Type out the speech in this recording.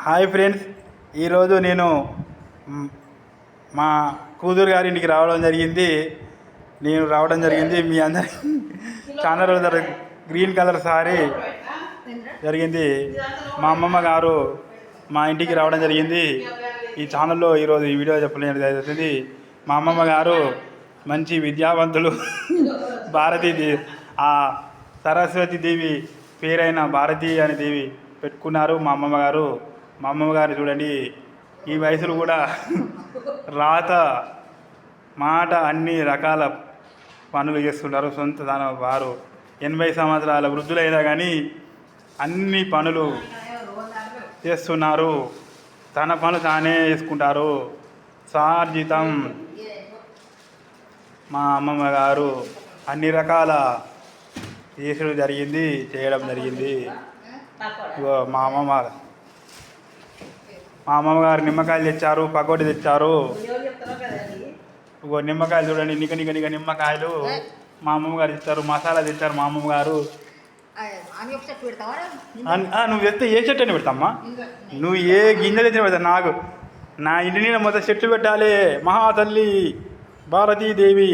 Hi friends, ఈరోజు నేను మా కూతురు గారి ఇంటికి రావడం జరిగింది. మీ అందరి ఛానల్ గ్రీన్ కలర్ సారీ జరిగింది. మా అమ్మమ్మ గారు మా ఇంటికి రావడం జరిగింది. ఈ ఛానల్లో ఈరోజు ఈ వీడియో చెప్పలేదు జరుగుతుంది. మా అమ్మమ్మ గారు మంచి విద్యావంతులు. ఆ సరస్వతి దేవి పేరైన భారతి అనే దేవి పెట్టుకున్నారు మా అమ్మమ్మ గారు చూడండి, ఈ వయసులో కూడా రాత మాట అన్ని రకాల పనులు చేస్తున్నారు. సొంత తన వారు 80 సంవత్సరాల వృద్ధులైనా కానీ అన్ని పనులు చేస్తున్నారు. తన పనులు తానే చేసుకుంటారు. సార్జితం. మా అమ్మమ్మ గారు అన్ని రకాల చేయడం జరిగింది. మా అమ్మమ్మ గారు నిమ్మకాయలు తెచ్చారు, పకోడీ తెచ్చారు. నిమ్మకాయలు చూడండి, నిక నిమ్మకాయలు మా అమ్మమ్మ గారు ఇస్తారు. మసాలా తెచ్చారు మా అమ్మమ్మ గారు. నువ్వు తెస్తే ఏ చెట్టు అని పెడతామ్మా? నువ్వు ఏ గింజలు తెచ్చిన పెడతా. నా ఇంటి మీద మొత్తం చెట్లు పెట్టాలి. మహాతల్లి భారతీదేవి